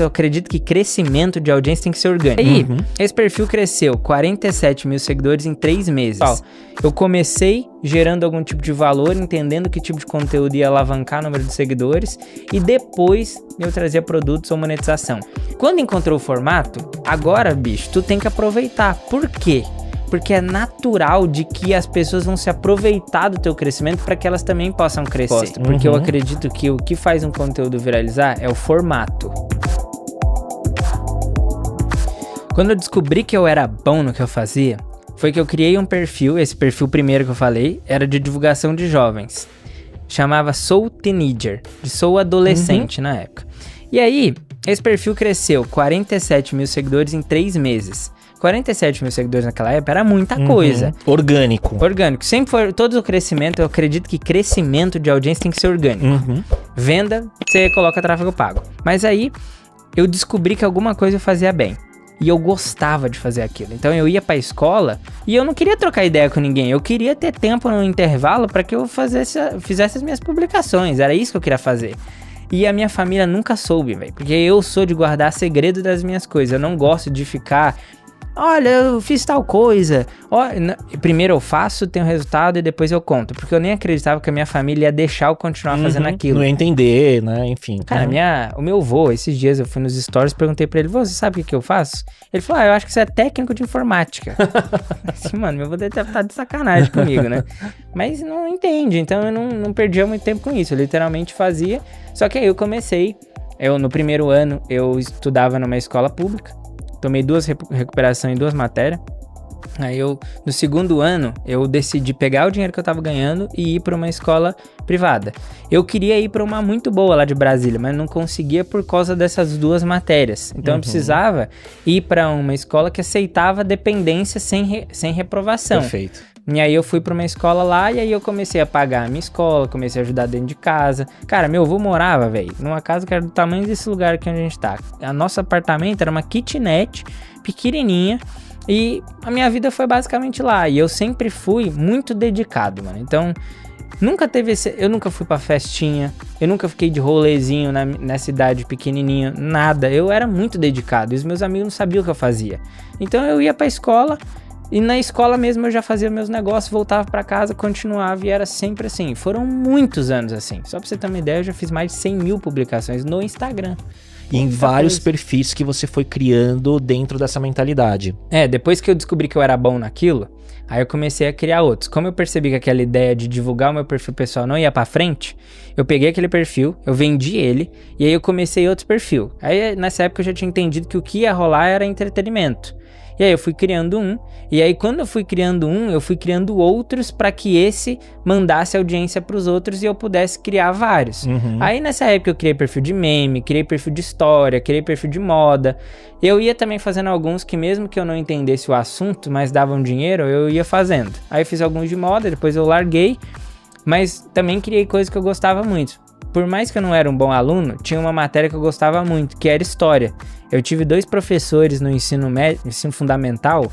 eu acredito que crescimento de audiência tem que ser orgânico. Aí, esse perfil cresceu 47 mil seguidores em 3 meses. Eu comecei gerando algum tipo de valor, entendendo que tipo de conteúdo ia alavancar o número de seguidores, e depois eu trazia produtos ou monetização. Quando encontrou o formato, agora, bicho, tu tem que aproveitar. Por quê? Porque é natural de que as pessoas vão se aproveitar do teu crescimento para que elas também possam crescer. Porque eu acredito que o que faz um conteúdo viralizar é o formato. Quando eu descobri que eu era bom no que eu fazia, foi que eu criei um perfil. Esse perfil primeiro que eu falei era de divulgação de jovens. Chamava Sou Teenager, de Sou Adolescente na época. E aí, esse perfil cresceu 47 mil seguidores em 3 meses. 47 mil seguidores naquela época era muita coisa. Orgânico. Sempre foi, todo o crescimento, eu acredito que crescimento de audiência tem que ser orgânico. Venda, você coloca tráfego pago. Mas aí, eu descobri que alguma coisa eu fazia bem. E eu gostava de fazer aquilo. Então eu ia pra escola e eu não queria trocar ideia com ninguém. Eu queria ter tempo no intervalo para que eu fizesse as minhas publicações. Era isso que eu queria fazer. E a minha família nunca soube, velho. Porque eu sou de guardar segredo das minhas coisas. Eu não gosto de ficar... Olha, eu fiz tal coisa. Primeiro eu faço, tenho resultado e depois eu conto. Porque eu nem acreditava que a minha família ia deixar eu continuar fazendo aquilo. Não ia entender, né? Enfim. Cara, o meu vô, esses dias eu fui nos stories, perguntei pra ele, vô, você sabe o que eu faço? Ele falou, eu acho que você é técnico de informática. Assim, mano, meu vô deve estar de sacanagem comigo, né? Mas não entende, então eu não perdia muito tempo com isso. Eu literalmente fazia. Só que aí eu comecei, no primeiro ano eu estudava numa escola pública. Tomei 2 recuperações em 2 matérias. Aí no segundo ano, eu decidi pegar o dinheiro que eu tava ganhando e ir pra uma escola privada. Eu queria ir pra uma muito boa lá de Brasília, mas não conseguia por causa dessas 2 matérias. Então eu precisava ir pra uma escola que aceitava dependência sem reprovação. Perfeito. E aí eu fui pra uma escola lá e aí eu comecei a pagar a minha escola, comecei a ajudar dentro de casa. Cara, meu avô morava, velho, numa casa que era do tamanho desse lugar aqui onde a gente tá. A nosso apartamento era uma kitnet pequenininha e a minha vida foi basicamente lá. E eu sempre fui muito dedicado, mano. Então, eu nunca fui pra festinha, eu nunca fiquei de rolezinho na cidade pequenininha, nada. Eu era muito dedicado e os meus amigos não sabiam o que eu fazia. Então eu ia pra escola... E na escola mesmo eu já fazia meus negócios, voltava pra casa, continuava e era sempre assim. Foram muitos anos assim. Só pra você ter uma ideia, eu já fiz mais de 100 mil publicações no Instagram. E em vários perfis que você foi criando dentro dessa mentalidade. Depois que eu descobri que eu era bom naquilo, aí eu comecei a criar outros. Como eu percebi que aquela ideia de divulgar o meu perfil pessoal não ia pra frente, eu peguei aquele perfil, eu vendi ele, e aí eu comecei outro perfil. Aí nessa época eu já tinha entendido que o que ia rolar era entretenimento. E aí eu fui criando e aí quando eu fui criando eu fui criando outros para que esse mandasse audiência pros outros e eu pudesse criar vários. Aí nessa época eu criei perfil de meme, criei perfil de história, criei perfil de moda. Eu ia também fazendo alguns que mesmo que eu não entendesse o assunto, mas davam dinheiro, eu ia fazendo. Aí eu fiz alguns de moda, depois eu larguei, mas também criei coisas que eu gostava muito. Por mais que eu não era um bom aluno, tinha uma matéria que eu gostava muito, que era história. Eu tive 2 professores no ensino fundamental,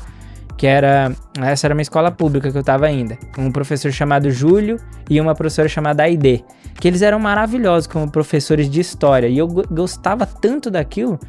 essa era uma escola pública que eu tava ainda. Um professor chamado Júlio e uma professora chamada Aide, que eles eram maravilhosos como professores de história. E eu gostava tanto daquilo,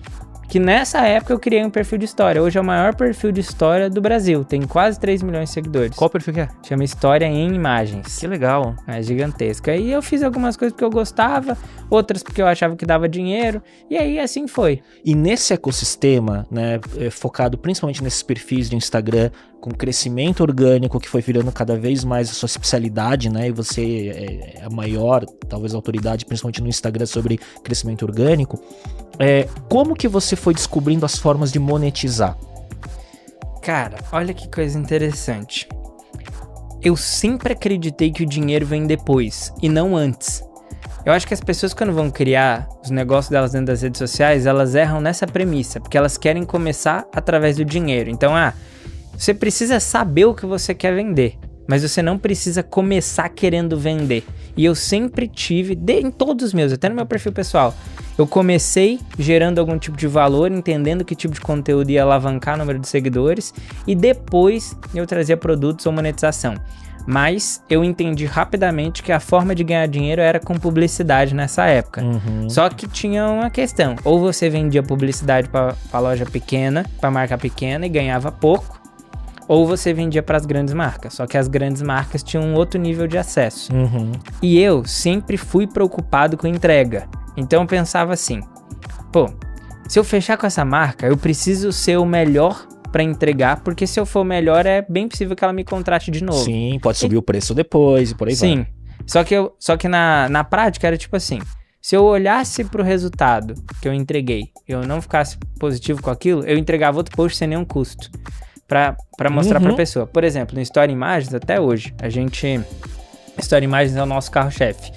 que nessa época eu criei um perfil de história. Hoje é o maior perfil de história do Brasil. Tem quase 3 milhões de seguidores. Qual perfil que é? Chama História em Imagens. Que legal. É gigantesco. Aí eu fiz algumas coisas porque eu gostava, outras porque eu achava que dava dinheiro. E aí assim foi. E nesse ecossistema, né, focado principalmente nesses perfis de Instagram, com crescimento orgânico que foi virando cada vez mais a sua especialidade, né? E você é a maior, talvez, autoridade, principalmente no Instagram, sobre crescimento orgânico. Como que você foi descobrindo as formas de monetizar? Cara, olha que coisa interessante. Eu sempre acreditei que o dinheiro vem depois e não antes. Eu acho que as pessoas, quando vão criar os negócios delas dentro das redes sociais, elas erram nessa premissa, porque elas querem começar através do dinheiro. Então, você precisa saber o que você quer vender, mas você não precisa começar querendo vender. E eu sempre tive, em todos os meus, até no meu perfil pessoal, eu comecei gerando algum tipo de valor, entendendo que tipo de conteúdo ia alavancar o número de seguidores, e depois eu trazia produtos ou monetização. Mas eu entendi rapidamente que a forma de ganhar dinheiro era com publicidade nessa época. Só que tinha uma questão. Ou você vendia publicidade pra loja pequena, pra marca pequena e ganhava pouco. Ou você vendia pras grandes marcas. Só que as grandes marcas tinham um outro nível de acesso. E eu sempre fui preocupado com entrega. Então eu pensava assim, pô, se eu fechar com essa marca, eu preciso ser o melhor pra entregar, porque se eu for melhor, é bem possível que ela me contrate de novo. Sim, pode subir o preço depois e por aí vai. Sim, só que na prática era tipo assim, se eu olhasse pro resultado que eu entreguei e eu não ficasse positivo com aquilo, eu entregava outro post sem nenhum custo pra mostrar pra pessoa. Por exemplo, no Story Imagens, até hoje, Story Imagens é o nosso carro-chefe.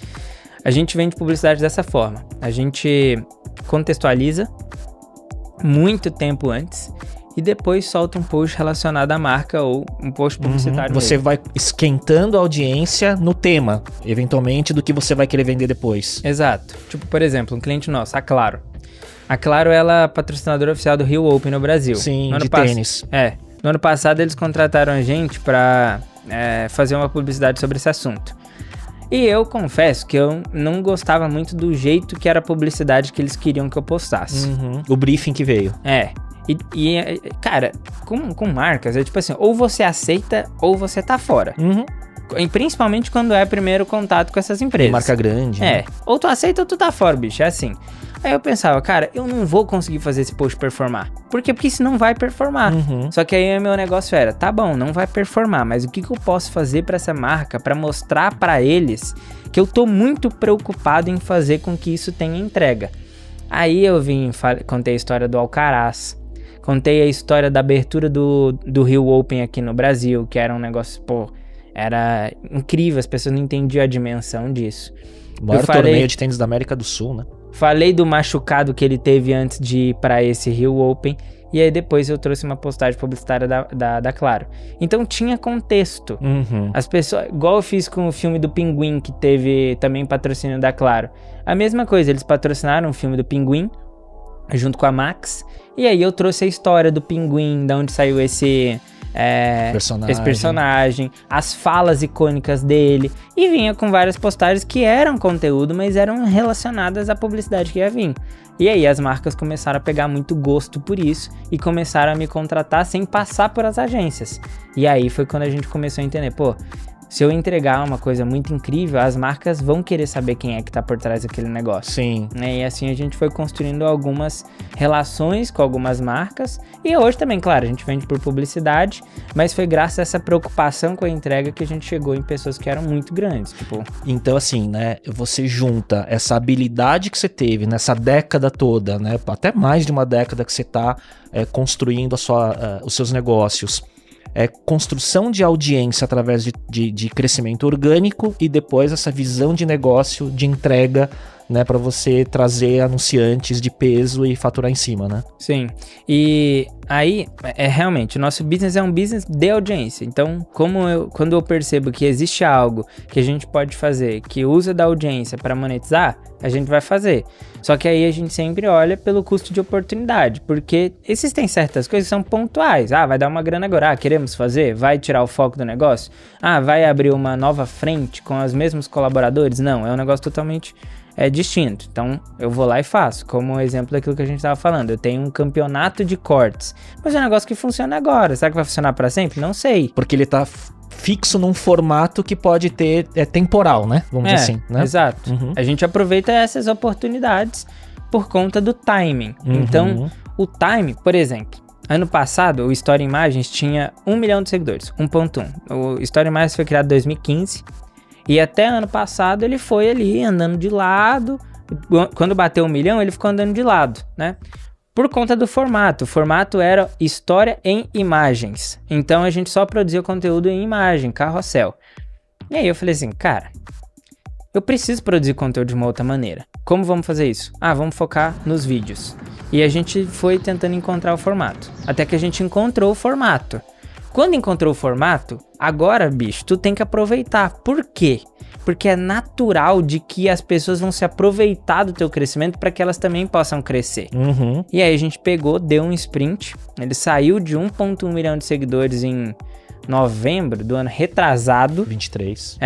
A gente vende publicidade dessa forma, a gente contextualiza muito tempo antes e depois solta um post relacionado à marca ou um post publicitário. Você vai esquentando a audiência no tema, eventualmente, do que você vai querer vender depois. Exato. Tipo, por exemplo, um cliente nosso, a Claro. A Claro, ela é patrocinadora oficial do Rio Open no Brasil. Sim, de tênis. No ano passado, eles contrataram a gente pra fazer uma publicidade sobre esse assunto. E eu confesso que eu não gostava muito do jeito que era a publicidade que eles queriam que eu postasse. O briefing que veio. Cara, com marcas, é tipo assim, ou você aceita ou você tá fora. E principalmente quando é primeiro contato com essas empresas. Marca grande. Né? Ou tu aceita ou tu tá fora, bicho, é assim. Aí eu pensava, cara, eu não vou conseguir fazer esse post performar. Por quê? Porque isso não vai performar. Só que aí o meu negócio era, tá bom, não vai performar, mas o que eu posso fazer pra essa marca, pra mostrar pra eles que eu tô muito preocupado em fazer com que isso tenha entrega. Aí eu contei a história do Alcaraz, contei a história da abertura do Rio Open aqui no Brasil, que era um negócio, era incrível, as pessoas não entendiam a dimensão disso. O maior torneio de tênis da América do Sul, né? Falei do machucado que ele teve antes de ir pra esse Rio Open. E aí depois eu trouxe uma postagem publicitária da Claro. Então tinha contexto. As pessoas, igual eu fiz com o filme do Pinguim, que teve também patrocínio da Claro. A mesma coisa, eles patrocinaram o filme do Pinguim, junto com a Max. E aí eu trouxe a história do Pinguim, de onde saiu esse personagem, as falas icônicas dele, e vinha com várias postagens que eram conteúdo, mas eram relacionadas à publicidade que ia vir. E aí as marcas começaram a pegar muito gosto por isso e começaram a me contratar sem passar por as agências. E aí foi quando a gente começou a entender, se eu entregar uma coisa muito incrível, as marcas vão querer saber quem é que tá por trás daquele negócio. Sim. E assim a gente foi construindo algumas relações com algumas marcas. E hoje também, claro, a gente vende por publicidade, mas foi graças a essa preocupação com a entrega que a gente chegou em pessoas que eram muito grandes. Então, assim, né, você junta essa habilidade que você teve nessa década toda, né, até mais de uma década que você tá construindo os seus negócios. Construção de audiência através de crescimento orgânico e depois essa visão de negócio, de entrega, né, para você trazer anunciantes de peso e faturar em cima, né? Sim, e aí, realmente, o nosso business é um business de audiência. Então, quando eu percebo que existe algo que a gente pode fazer, que usa da audiência para monetizar, a gente vai fazer. Só que aí a gente sempre olha pelo custo de oportunidade, porque existem certas coisas que são pontuais. Vai dar uma grana agora, queremos fazer? Vai tirar o foco do negócio? Vai abrir uma nova frente com os mesmos colaboradores? Não, é um negócio totalmente distinto. Então, eu vou lá e faço. Como exemplo daquilo que a gente estava falando, eu tenho um campeonato de cortes, mas é um negócio que funciona agora. Será que vai funcionar para sempre? Não sei. Porque ele tá fixo num formato que pode ter, temporal, né? Vamos dizer assim, né? Exato. A gente aproveita essas oportunidades por conta do timing. Então, o time, por exemplo, ano passado, o Story Imagens tinha 1 milhão de seguidores, 1.1. O Story Imagens foi criado em 2015 e até ano passado ele foi ali andando de lado. Quando bateu 1 milhão, ele ficou andando de lado, né? Por conta do formato. O formato era história em imagens. Então a gente só produzia conteúdo em imagem, carrossel. E aí eu falei assim, cara, eu preciso produzir conteúdo de uma outra maneira. Como vamos fazer isso? Vamos focar nos vídeos. E a gente foi tentando encontrar o formato. Até que a gente encontrou o formato. Quando encontrou o formato, agora, bicho, tu tem que aproveitar. Por quê? Porque é natural de que as pessoas vão se aproveitar do teu crescimento para que elas também possam crescer. E aí a gente pegou, deu um sprint, ele saiu de 1.1 milhão de seguidores em novembro do ano retrasado. 23.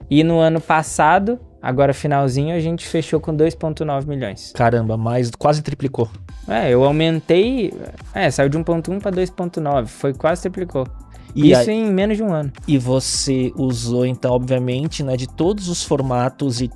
E no ano passado, agora finalzinho, a gente fechou com 2,9 milhões. Caramba, quase triplicou. Eu aumentei, saiu de 1,1 para 2,9, quase triplicou. Em menos de um ano. E você usou, então, obviamente, né, de todos os formatos e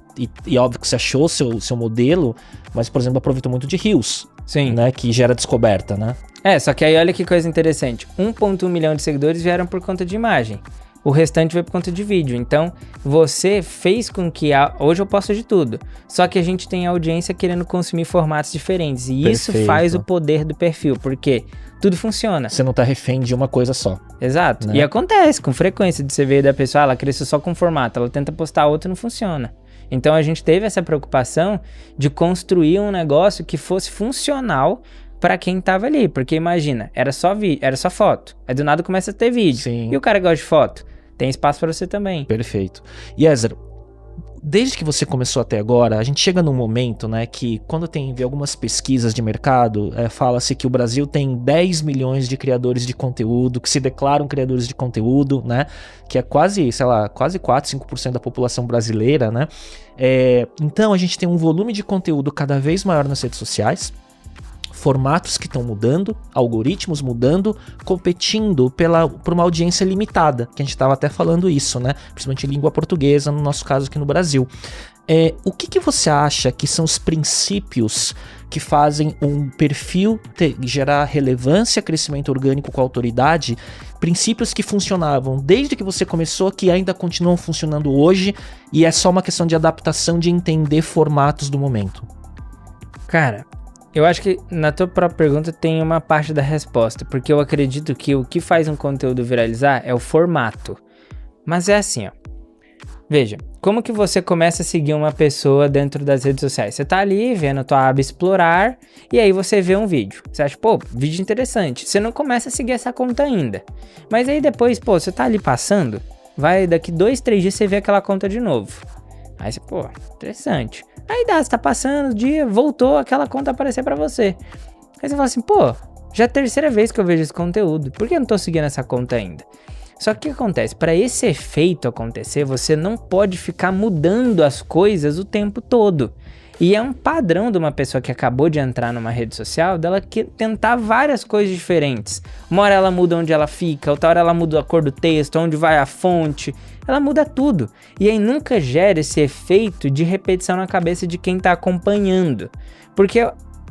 óbvio que você achou seu modelo, mas, por exemplo, aproveitou muito de Reels. Sim. Né, que gera descoberta, né? Só que aí olha que coisa interessante. 1,1 milhão de seguidores vieram por conta de imagem. O restante veio por conta de vídeo. Então, você fez com que... Hoje eu posto de tudo. Só que a gente tem audiência querendo consumir formatos diferentes. E isso faz o poder do perfil. Porque tudo funciona. Você não tá refém de uma coisa só. Exato. Né? E acontece com frequência de você ver da pessoa, ela cresceu só com formato. Ela tenta postar outro e não funciona. Então, a gente teve essa preocupação de construir um negócio que fosse funcional para quem tava ali. Porque imagina, era só foto. Aí do nada começa a ter vídeo. Sim. E o cara gosta de foto. Tem espaço para você também. Perfeito. E Ézer, desde que você começou até agora, a gente chega num momento, né, que quando vê algumas pesquisas de mercado, fala-se que o Brasil tem 10 milhões de criadores de conteúdo, que se declaram criadores de conteúdo, né, que é quase 4, 5% da população brasileira, né. Então a gente tem um volume de conteúdo cada vez maior nas redes sociais, formatos que estão mudando, algoritmos mudando, competindo por uma audiência limitada, que a gente estava até falando isso, né? Principalmente em língua portuguesa, no nosso caso aqui no Brasil. O que você acha que são os princípios que fazem um perfil gerar relevância, crescimento orgânico com autoridade, princípios que funcionavam desde que você começou, que ainda continuam funcionando hoje, e é só uma questão de adaptação, de entender formatos do momento? Cara, eu acho que na tua própria pergunta tem uma parte da resposta, porque eu acredito que o que faz um conteúdo viralizar é o formato. Mas é assim, ó. Veja, como que você começa a seguir uma pessoa dentro das redes sociais? Você tá ali vendo a tua aba explorar e aí você vê um vídeo. Você acha, vídeo interessante. Você não começa a seguir essa conta ainda. Mas aí depois, você tá ali passando, vai daqui 2, 3 dias você vê aquela conta de novo. Aí você, interessante. Aí você tá passando o dia, voltou aquela conta aparecer pra você. Aí você fala assim, já é a terceira vez que eu vejo esse conteúdo. Por que eu não tô seguindo essa conta ainda? Só que o que acontece? Para esse efeito acontecer, você não pode ficar mudando as coisas o tempo todo. E é um padrão de uma pessoa que acabou de entrar numa rede social, dela tentar várias coisas diferentes. Uma hora ela muda onde ela fica, outra hora ela muda a cor do texto, onde vai a fonte. Ela muda tudo. E aí nunca gera esse efeito de repetição na cabeça de quem tá acompanhando. Porque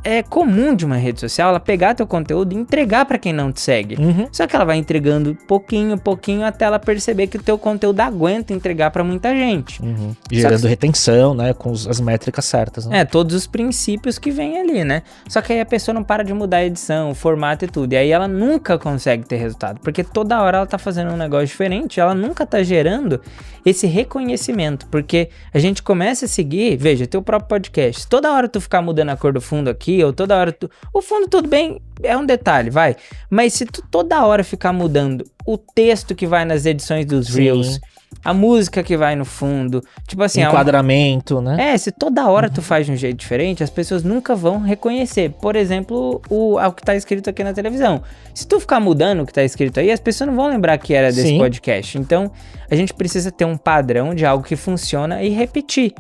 é comum de uma rede social ela pegar teu conteúdo e entregar pra quem não te segue. Só que ela vai entregando pouquinho até ela perceber que o teu conteúdo aguenta entregar pra muita gente. Gerando retenção, né, com as métricas certas, né? Todos os princípios que vem ali, né? Só que aí a pessoa não para de mudar a edição, o formato e tudo. E aí ela nunca consegue ter resultado, porque toda hora ela tá fazendo um negócio diferente, ela nunca tá gerando esse reconhecimento, porque a gente começa a seguir, veja, teu próprio podcast, toda hora tu ficar mudando a cor do fundo aqui, ou toda hora o fundo tudo bem, é um detalhe, vai, mas se tu toda hora ficar mudando o texto que vai nas edições dos Reels, a música que vai no fundo, tipo assim... Enquadramento, né? Se toda hora tu faz de um jeito diferente, as pessoas nunca vão reconhecer. Por exemplo, o que tá escrito aqui na televisão. Se tu ficar mudando o que tá escrito aí, as pessoas não vão lembrar que era desse podcast. Então, a gente precisa ter um padrão de algo que funciona e repetir.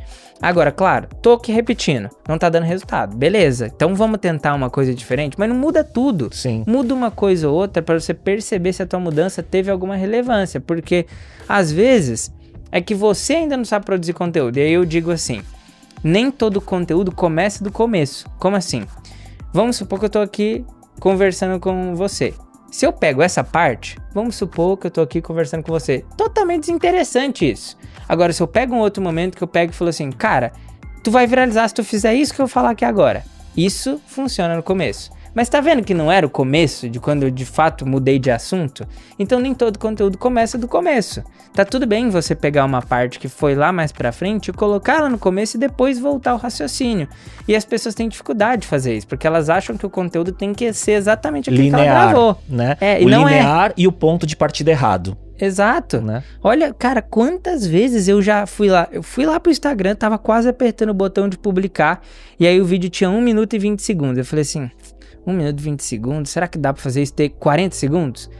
Agora, claro, tô aqui repetindo, não tá dando resultado, beleza, então vamos tentar uma coisa diferente, mas não muda tudo, muda uma coisa ou outra para você perceber se a tua mudança teve alguma relevância, porque às vezes é que você ainda não sabe produzir conteúdo, e aí eu digo assim, nem todo conteúdo começa do começo. Como assim? Vamos supor que eu tô aqui conversando com você. Se eu pego essa parte, vamos supor que eu tô aqui conversando com você. Totalmente desinteressante isso. Agora, se eu pego um outro momento que eu pego e falo assim, cara, tu vai viralizar se tu fizer isso que eu vou falar aqui agora. Isso funciona no começo. Mas tá vendo que não era o começo de quando eu de fato mudei de assunto? Então nem todo conteúdo começa do começo. Tá tudo bem você pegar uma parte que foi lá mais pra frente e colocar ela no começo e depois voltar ao raciocínio. E as pessoas têm dificuldade de fazer isso, porque elas acham que o conteúdo tem que ser exatamente aquilo que ela gravou. Né? O linear e o ponto de partida errado. Exato, né? Olha, cara, quantas vezes eu já fui lá, pro Instagram, tava quase apertando o botão de publicar, e aí o vídeo tinha 1 minuto e 20 segundos, eu falei assim, 1 minuto e 20 segundos, será que dá pra fazer isso ter 40 segundos?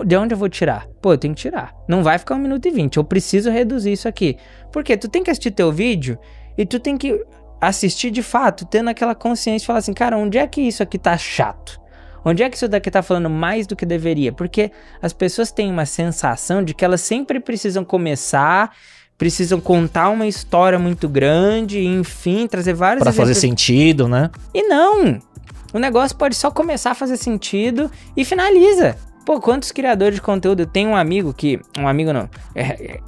De onde eu vou tirar? Pô, eu tenho que tirar. Não vai ficar 1 minuto e 20. Eu preciso reduzir isso aqui. Porque tu tem que assistir teu vídeo e tu tem que assistir de fato, tendo aquela consciência e falar assim, cara, onde é que isso aqui tá chato? Onde é que isso daqui tá falando mais do que deveria? Porque as pessoas têm uma sensação de que elas sempre precisam começar, precisam contar uma história muito grande, enfim, trazer vários pra exemplos. fazer sentido, né? E não! O negócio pode só começar a fazer sentido e finaliza. Pô, quantos criadores de conteúdo? Eu tenho um amigo que... Um amigo não.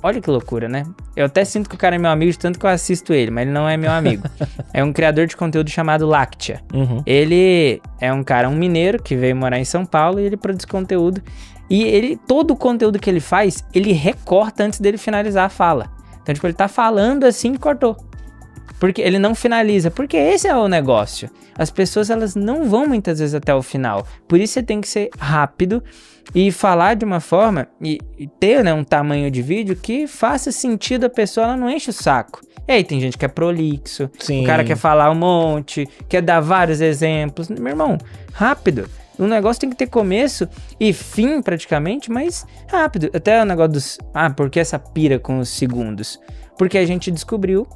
Olha que loucura, né? Eu até sinto que o cara é meu amigo de tanto que eu assisto ele, mas ele não é meu amigo. É um criador de conteúdo chamado Lactia. Uhum. Ele é um cara, um mineiro, que veio morar em São Paulo e ele produz conteúdo. E todo o conteúdo que ele faz, ele recorta antes dele finalizar a fala. Então, tipo, ele tá falando assim e cortou. Porque ele não finaliza, porque esse é o negócio. As pessoas, elas não vão muitas vezes até o final. Por isso você tem que ser rápido e falar de uma forma e ter, né, um tamanho de vídeo que faça sentido a pessoa, ela não enche o saco. E aí tem gente que é prolixo, Sim. O cara quer falar um monte, quer dar vários exemplos. Meu irmão, rápido. O negócio tem que ter começo e fim praticamente, mas rápido. Até o negócio dos... por que essa pira com os segundos? Porque a gente descobriu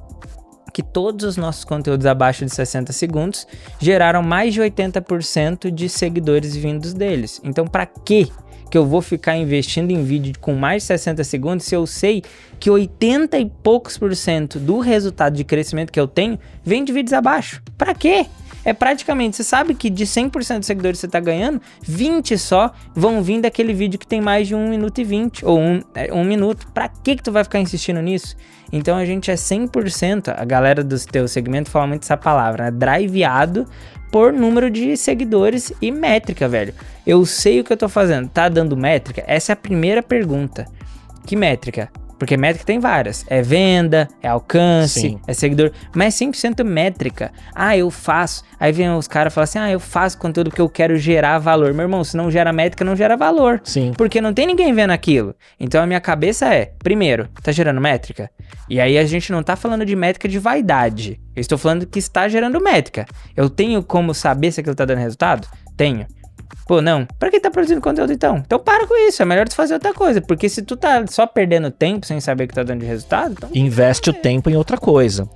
que todos os nossos conteúdos abaixo de 60 segundos geraram mais de 80% de seguidores vindos deles. Então, para que eu vou ficar investindo em vídeo com mais de 60 segundos se eu sei que 80 e poucos % do resultado de crescimento que eu tenho vem de vídeos abaixo? Para quê? É praticamente, você sabe que de 100% de seguidores que você tá ganhando, 20 só vão vir daquele vídeo que tem mais de 1 minuto e 20, ou 1 minuto. Pra que tu vai ficar insistindo nisso? Então a gente é 100%, a galera do teu segmento fala muito essa palavra, né? Driveado por número de seguidores e métrica, velho. Eu sei o que eu tô fazendo, tá dando métrica? Essa é a primeira pergunta. Que métrica? Porque métrica tem várias. É venda, é alcance, Sim. É seguidor. Mas é 100% métrica. Eu faço. Aí vem os caras e falam assim, eu faço conteúdo porque eu quero gerar valor. Meu irmão, se não gera métrica, não gera valor. Sim. Porque não tem ninguém vendo aquilo. Então a minha cabeça é, primeiro, tá gerando métrica? E aí a gente não tá falando de métrica de vaidade. Eu estou falando que está gerando métrica. Eu tenho como saber se aquilo tá dando resultado? Tenho. Pô, não. Pra que tá produzindo conteúdo então? Então para com isso, é melhor tu fazer outra coisa. Porque se tu tá só perdendo tempo sem saber o que tá dando de resultado, então... Investe o tempo em outra coisa.